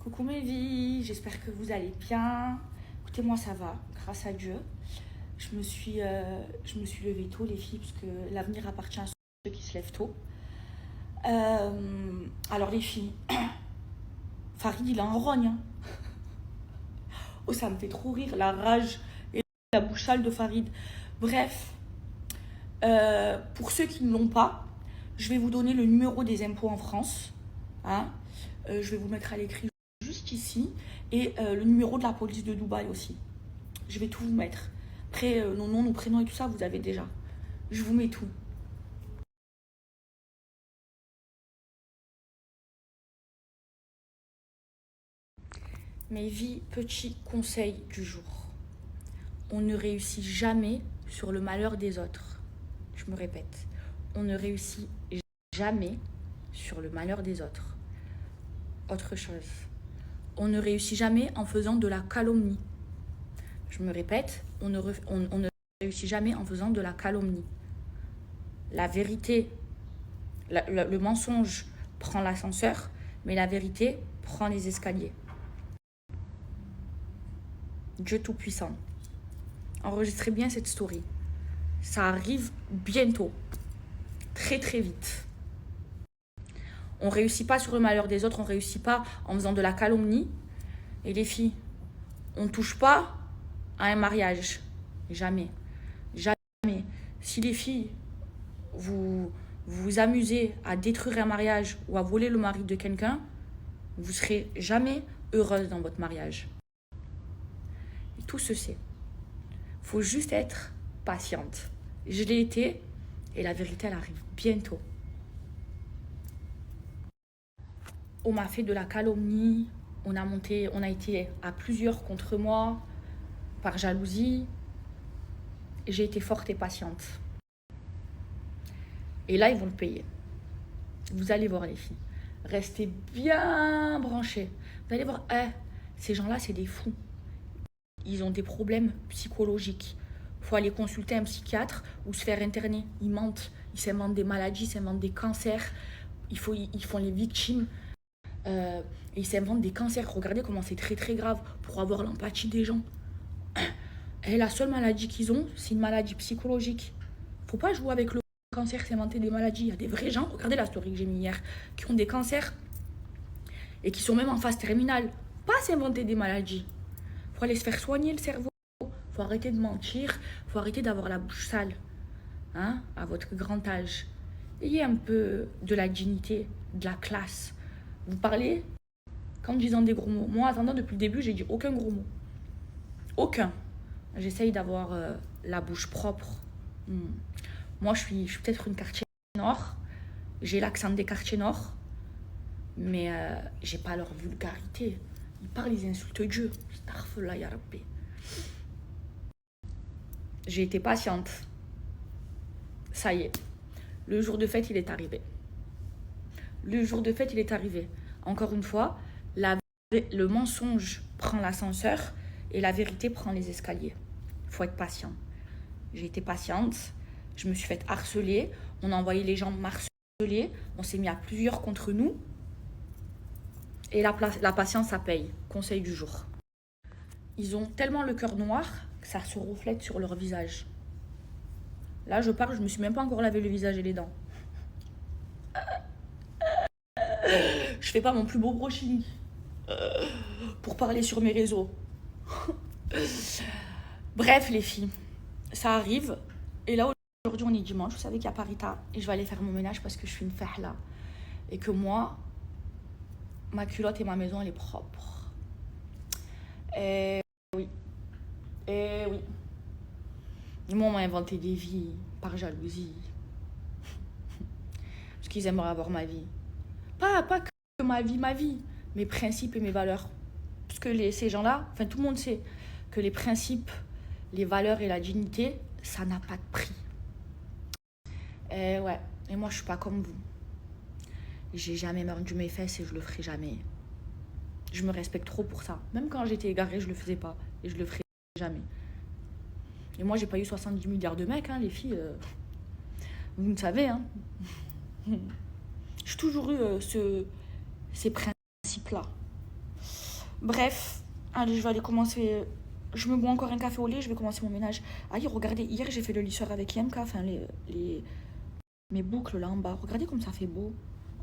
Coucou mes vies, j'espère que vous allez bien. Écoutez, moi ça va, grâce à Dieu. Je me suis levée tôt les filles, parce que l'avenir appartient à ceux qui se lèvent tôt. Alors les filles, Farid il est en rogne. Hein. Oh ça me fait trop rire, la rage et la bouche sale de Farid. Bref, pour ceux qui ne l'ont pas, je vais vous donner le numéro des impôts en France. Hein. Je vais vous mettre à l'écrit juste ici. Et le numéro de la police de Dubaï aussi. Je vais tout vous mettre. Après, nos noms, nos prénoms et tout ça, vous avez déjà. Je vous mets tout. Mes vies, petit conseil du jour. On ne réussit jamais sur le malheur des autres. Je me répète. On ne réussit jamais sur le malheur des autres. Autre chose. On ne réussit jamais en faisant de la calomnie. Je me répète, on ne réussit jamais en faisant de la calomnie. La vérité, le mensonge prend l'ascenseur, mais la vérité prend les escaliers. Dieu Tout-Puissant. Enregistrez bien cette story. Ça arrive bientôt. Très très vite. On ne réussit pas sur le malheur des autres, on ne réussit pas en faisant de la calomnie. Et les filles, on ne touche pas à un mariage. Jamais. Jamais. Si les filles, vous vous amusez à détruire un mariage ou à voler le mari de quelqu'un, vous ne serez jamais heureuse dans votre mariage. Et tout se sait. Il faut juste être patiente. Je l'ai été et la vérité, elle arrive bientôt. On m'a fait de la calomnie, on a été à plusieurs contre moi, par jalousie. J'ai été forte et patiente. Et là, ils vont le payer. Vous allez voir les filles. Restez bien branchés. Vous allez voir, ces gens-là, c'est des fous. Ils ont des problèmes psychologiques. Il faut aller consulter un psychiatre ou se faire interner. Ils mentent. Ils s'inventent des maladies, ils s'inventent des cancers. Ils font les victimes. Et ils s'inventent des cancers. Regardez comment c'est très très grave pour avoir l'empathie des gens. Et la seule maladie qu'ils ont, c'est une maladie psychologique. Faut pas jouer avec le cancer, s'inventer des maladies. Il y a des vrais gens, regardez la story que j'ai mis hier, qui ont des cancers et qui sont même en phase terminale. Pas s'inventer des maladies. Faut aller se faire soigner le cerveau. Faut arrêter de mentir. Faut arrêter d'avoir la bouche sale. Hein, à votre grand âge. Ayez un peu de la dignité, de la classe. Vous parlez qu'en disant des gros mots. Moi, attendant, depuis le début, j'ai dit aucun gros mot. Aucun. J'essaye d'avoir la bouche propre. Moi, je suis peut-être une quartier nord. J'ai l'accent des quartiers nord. Mais j'ai pas leur vulgarité. Ils parlent, ils insultent Dieu. Astaghfirullah ya Rabbi. J'ai été patiente. Ça y est. Le jour de fête, il est arrivé. Le jour de fête, il est arrivé. Encore une fois, le mensonge prend l'ascenseur et la vérité prend les escaliers. Il faut être patient. J'ai été patiente. Je me suis fait harceler. On a envoyé les gens m'harceler. On s'est mis à plusieurs contre nous. Et la patience, ça paye. Conseil du jour. Ils ont tellement le cœur noir que ça se reflète sur leur visage. Là, je parle, je me suis même pas encore lavé le visage et les dents. Je fais pas mon plus beau brushing pour parler sur mes réseaux. Bref, les filles, ça arrive. Et là, aujourd'hui, on est dimanche. Vous savez qu'il y a Parita. Et je vais aller faire mon ménage parce que je suis une fahla. Et que moi, ma culotte et ma maison, elle est propre. Et oui. Et oui. Moi, on m'a inventé des vies par jalousie. Parce qu'ils aimeraient avoir ma vie. Pas que ma vie, mes principes et mes valeurs. Parce que ces gens-là, enfin tout le monde sait que les principes, les valeurs et la dignité, ça n'a pas de prix. Et ouais, et moi je suis pas comme vous. J'ai jamais mordu mes fesses et je le ferai jamais. Je me respecte trop pour ça. Même quand j'étais égarée, je le faisais pas. Et je le ferai jamais. Et moi, j'ai pas eu 70 milliards de mecs, hein, les filles. Vous ne savez, hein. J'ai toujours eu ces principes-là. Bref, allez, je vais aller commencer. Je me bois encore un café au lait, je vais commencer mon ménage. Ah, regardez, hier j'ai fait le lisseur avec IMK, enfin mes boucles là en bas. Regardez comme ça fait beau.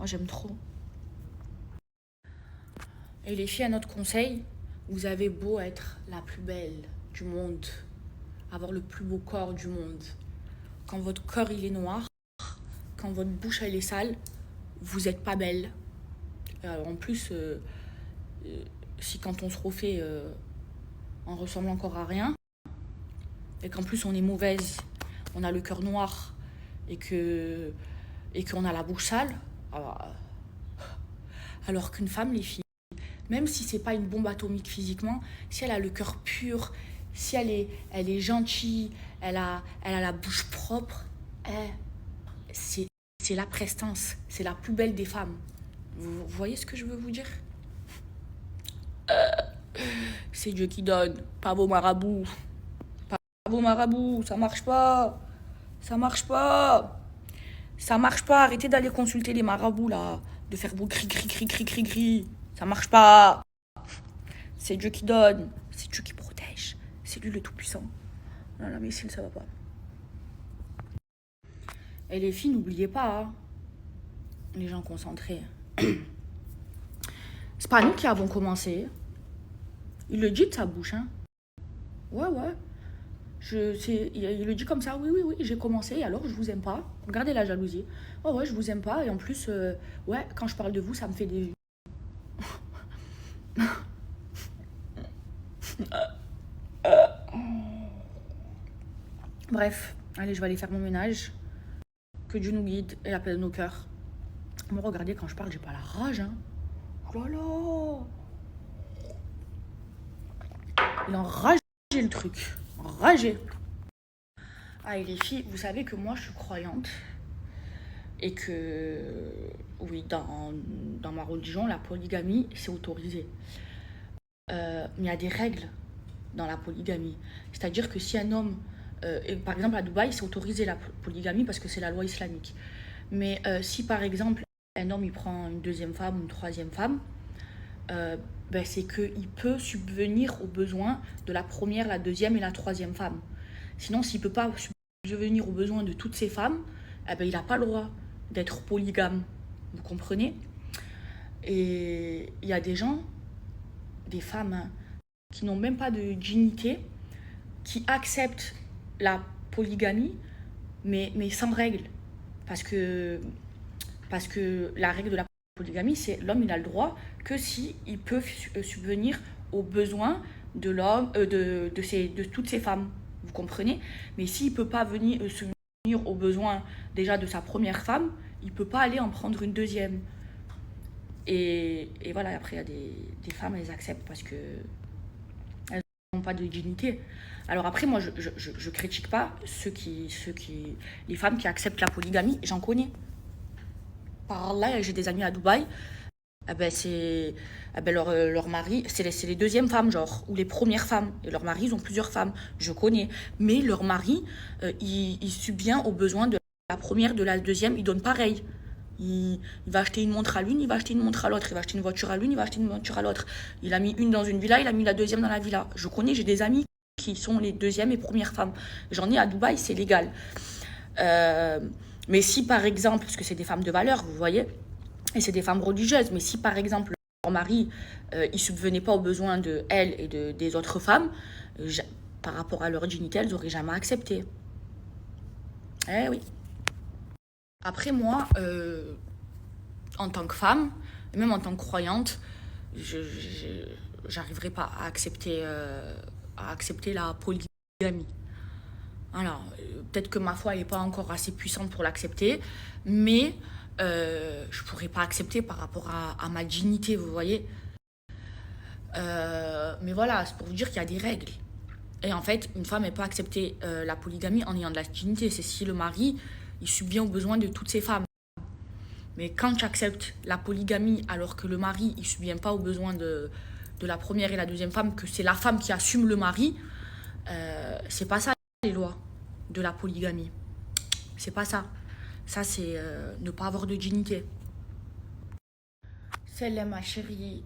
Oh, j'aime trop. Et les filles, à notre conseil, vous avez beau être la plus belle du monde, avoir le plus beau corps du monde. Quand votre corps il est noir, quand votre bouche elle est sale, vous n'êtes pas belle. Alors, en plus, si quand on se refait, on ressemble encore à rien, et qu'en plus on est mauvaise, on a le cœur noir et qu'on a la bouche sale, alors qu'une femme, les filles, même si c'est pas une bombe atomique physiquement, si elle a le cœur pur, si elle est gentille, elle a la bouche propre, c'est la prestance, c'est la plus belle des femmes. Vous voyez ce que je veux vous dire? C'est Dieu qui donne, pas vos marabouts. Pas vos marabouts, ça marche pas. Ça marche pas. Ça marche pas, arrêtez d'aller consulter les marabouts là, de faire beau cri cri cri cri cri cri. Ça marche pas. C'est Dieu qui donne, c'est Dieu qui protège, c'est lui le tout-puissant. Non, la missile, ça va pas. Et les filles, n'oubliez pas, hein, les gens concentrés. C'est pas nous qui avons commencé. Il le dit de sa bouche, hein. Ouais. Il le dit comme ça, oui, j'ai commencé, alors je vous aime pas. Regardez la jalousie. Oh ouais, je vous aime pas, et en plus, ouais, quand je parle de vous, ça me fait des vues. Bref, allez, je vais aller faire mon ménage. Que Dieu nous guide et appelle nos cœurs. Moi, regardez, quand je parle, j'ai pas la rage, hein. Oh là là. Il a enragé le truc. Enragé. Ah, et les filles, vous savez que moi, je suis croyante. Et que, oui, dans ma religion, la polygamie, c'est autorisé. Mais il y a des règles dans la polygamie. C'est-à-dire que si un homme, par exemple à Dubaï, c'est autorisé la polygamie parce que c'est la loi islamique. Mais si par exemple un homme il prend une deuxième femme ou une troisième femme, c'est qu'il peut subvenir aux besoins de la première, la deuxième et la troisième femme. Sinon, s'il ne peut pas subvenir aux besoins de toutes ces femmes, il n'a pas le droit d'être polygame. Vous comprenez? Et il y a des gens, des femmes, hein, qui n'ont même pas de dignité, qui acceptent la polygamie, mais sans règle. Parce que la règle de la polygamie, c'est l'homme, il a le droit que si il peut subvenir aux besoins de l'homme, de toutes ces femmes. Vous comprenez? Mais s'il ne peut pas subvenir aux besoins déjà de sa première femme, il ne peut pas aller en prendre une deuxième. Et voilà, après, il y a des femmes, elles acceptent parce que elles n'ont pas de dignité. Alors après, moi, je critique pas les femmes qui acceptent la polygamie, j'en connais. Par là, j'ai des amis à Dubaï, leur mari, c'est les deuxièmes femmes, genre, ou les premières femmes. Et leurs maris, ils ont plusieurs femmes, je connais. Mais leur mari, il subvient aux besoins de la première, de la deuxième, il donne pareil. Il va acheter une montre à l'une, il va acheter une montre à l'autre. Il va acheter une voiture à l'une, il va acheter une voiture à l'autre. Il a mis une dans une villa, il a mis la deuxième dans la villa. Je connais, j'ai des amis qui sont les deuxièmes et premières femmes. J'en ai à Dubaï, c'est légal. Mais si par exemple, parce que c'est des femmes de valeur, vous voyez, et c'est des femmes religieuses, mais si par exemple leur mari, il subvenait pas aux besoins de elles et des autres femmes, par rapport à leur dignité, elles n'auraient jamais accepté. Eh oui. Après moi, en tant que femme, et même en tant que croyante, j'arriverai pas à accepter la polygamie. Alors, peut-être que ma foi n'est pas encore assez puissante pour l'accepter, mais je pourrais pas accepter par rapport à ma dignité, vous voyez. Mais voilà, c'est pour vous dire qu'il y a des règles. Et en fait, une femme, elle peut accepter la polygamie en ayant de la dignité. C'est si le mari, il subvient aux besoins de toutes ces femmes. Mais quand tu acceptes la polygamie alors que le mari, il subvient pas aux besoins de la première et la deuxième femme, que c'est la femme qui assume le mari, c'est pas ça les lois de la polygamie. C'est pas ça. Ça, c'est ne pas avoir de dignité. Celle-là, ma chérie,